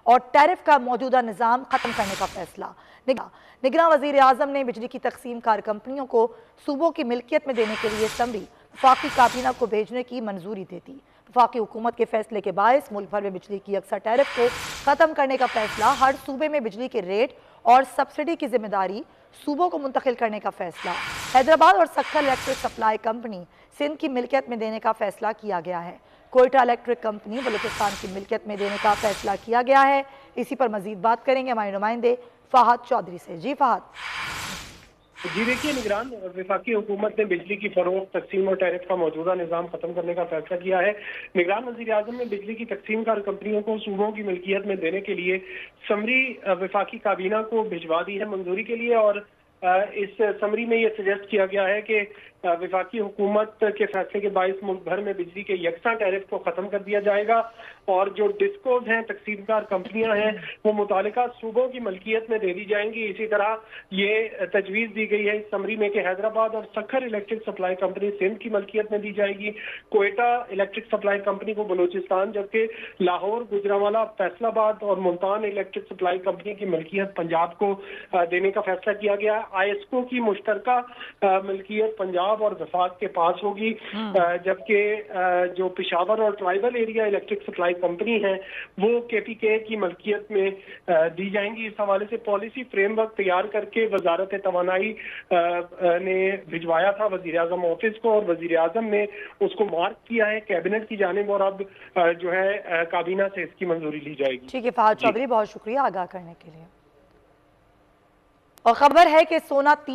और टैरिफ का मौजूदा निज़ाम खत्म करने का फैसला। निगरान वज़ीर आज़म ने बिजली की तकसीम कार कंपनियों को सूबों की मिल्कियत में देने के लिए समरी वफाकी काबीना को भेजने की मंजूरी दे दी। वफाकी हुकूमत के फैसले के बायस मुल्क भर में बिजली की अक्सर टैरिफ को खत्म करने का फैसला, हर सूबे में बिजली के रेट और सब्सिडी की जिम्मेदारी सूबों को मुंतकिल करने का फैसला। हैदराबाद और Sukkur electric supply company Sindh की मिल्कियत में देने का फैसला किया गया है। कोयटा इलेक्ट्रिक कंपनी बलूचिस्तान की मिल्कियत में देने का फैसला किया गया है। इसी पर मजीद बात करेंगे हमारे नुमाइंदे फहद चौधरी से। जी फहद। जी देखिए, निगरान वफाकी हुकूमत ने बिजली की फरोख्त, तकसीम और टैरिफ का मौजूदा निज़ाम खत्म करने का फैसला किया है। निगरान वज़ीर आज़म ने बिजली की तकसीम कार कंपनियों को सूबों की मिल्कियत में देने के लिए समरी वफाकी काबीना को भिजवा दी है मंजूरी के लिए। और इस समरी में यह सजेस्ट किया गया है कि वफाकी हुकूमत के फैसले के बायस मुल्क भर में बिजली के यकसा टैरिफ को खत्म कर दिया जाएगा और जो डिस्कोज हैं, तकसीमकार कंपनियां हैं, वो मुतालिका सूबों की मलकियत में दे दी जाएंगी। इसी तरह ये तजवीज़ दी गई है इस समरी में कि हैदराबाद और Sukkur electric supply company Sindh की मलकियत में दी जाएगी, कोयटा इलेक्ट्रिक सप्लाई कंपनी को बलूचिस्तान, जबकि लाहौर, गुजरांवाला, फैसलाबाद और मुल्तान इलेक्ट्रिक सप्लाई कंपनी की मलकियत पंजाब को देने का फैसला किया गया। आईएसको की मुश्तरका मलकियत पंजाब और वफाक के पास होगी, जबकि जो पेशावर और tribal area electric supply company है वो केपीके की मलकियत में दी जाएंगी। इस हवाले से पॉलिसी फ्रेमवर्क तैयार करके वजारत तवानाई ने भिजवाया था वजीर आजम ऑफिस को और वजीर आजम ने उसको मार्क किया है कैबिनेट की जानिब और अब जो है काबीना से इसकी मंजूरी ली जाएगी। ठीक है फहद चौधरी, बहुत शुक्रिया आगाह करने के लिए। और खबर है कि सोना